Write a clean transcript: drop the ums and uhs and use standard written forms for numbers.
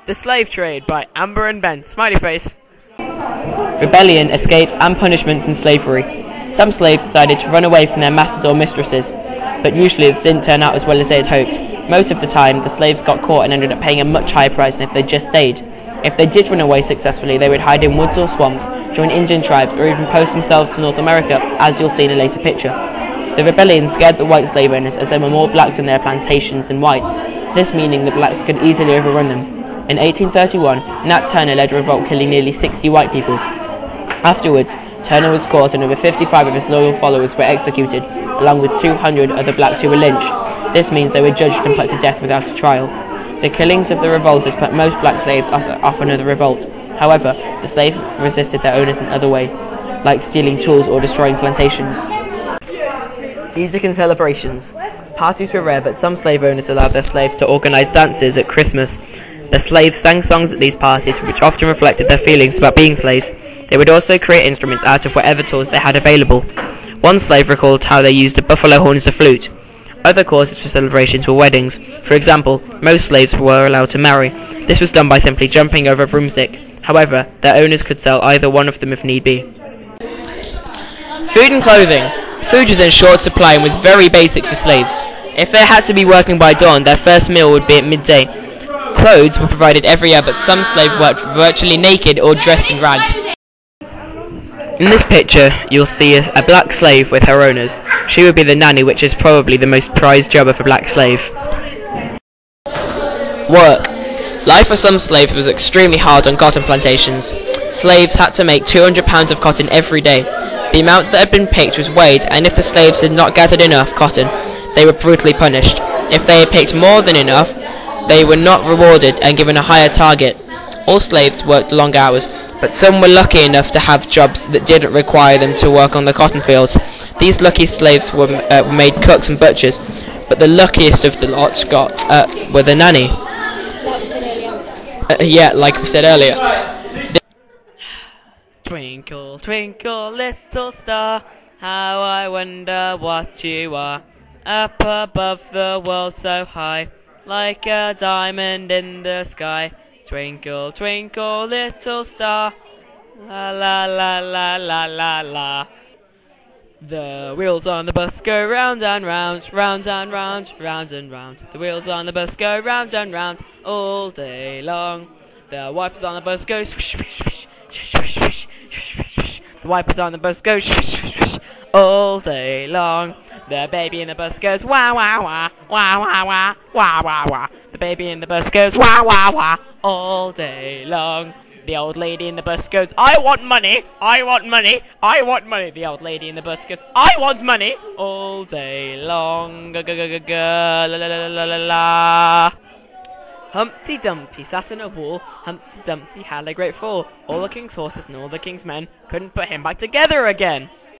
The Slave Trade by Amber and Ben. Smiley face. Rebellion, escapes and punishments in slavery. Some slaves decided to run away from their masters or mistresses, but usually this didn't turn out as well as they had hoped. Most of the time, the slaves got caught and ended up paying a much higher price than if they just stayed. If they did run away successfully, they would hide in woods or swamps, join Indian tribes, or even post themselves to North America, as you'll see in a later picture. The rebellion scared the white slave owners as there were more blacks on their plantations than whites, this meaning the blacks could easily overrun them. In 1831, Nat Turner led a revolt killing nearly 60 white people. Afterwards, Turner was caught and over 55 of his loyal followers were executed, along with 200 other blacks who were lynched. This means they were judged and put to death without a trial. The killings of the revolters put most black slaves off another revolt. However, the slaves resisted their owners in other ways, like stealing tools or destroying plantations. Music and celebrations. Parties were rare, but some slave owners allowed their slaves to organize dances at Christmas. The slaves sang songs at these parties, which often reflected their feelings about being slaves. They would also create instruments out of whatever tools they had available. One slave recalled how they used a buffalo horn as a flute. Other causes for celebrations were weddings. For example, most slaves were allowed to marry. This was done by simply jumping over a broomstick. However, their owners could sell either one of them if need be. Food and clothing. Food was in short supply and was very basic for slaves. If they had to be working by dawn, their first meal would be at midday. Clothes were provided every year, but some slaves worked virtually naked or dressed in rags. In this picture, you'll see a black slave with her owners. She would be the nanny, which is probably the most prized job of a black slave. Work. Life for some slaves was extremely hard on cotton plantations. Slaves had to make 200 pounds of cotton every day. The amount that had been picked was weighed, and if the slaves had not gathered enough cotton, they were brutally punished. If they had picked more than enough, they were not rewarded and given a higher target. All slaves worked long hours, but some were lucky enough to have jobs that didn't require them to work on the cotton fields. These lucky slaves were made cooks and butchers, but the luckiest of the lots were the nanny. Yeah, like we said earlier. Twinkle, twinkle, little star, how I wonder what you are. Up above the world so high, like a diamond in the sky. Twinkle, twinkle, little star, la la la la la la la. The wheels on the bus go round and round, round and round, round and round. The wheels on the bus go round and round all day long. The wipers on the bus go swish, swish, swish, swish, swish, swish, swish, swish. The wipers on the bus go swish, swish, swish, all day long. The baby in the bus goes wah wah wah, wah wah wah, wah wah wah. The baby in the bus goes wah wah wah, all day long. The old lady in the bus goes, I want money, I want money, I want money. The old lady in the bus goes, I want money, all day long. Ga ga ga ga ga, la la la la la la. Humpty Dumpty sat on a wall. Humpty Dumpty had a great fall. All the king's horses and all the king's men couldn't put him back together again.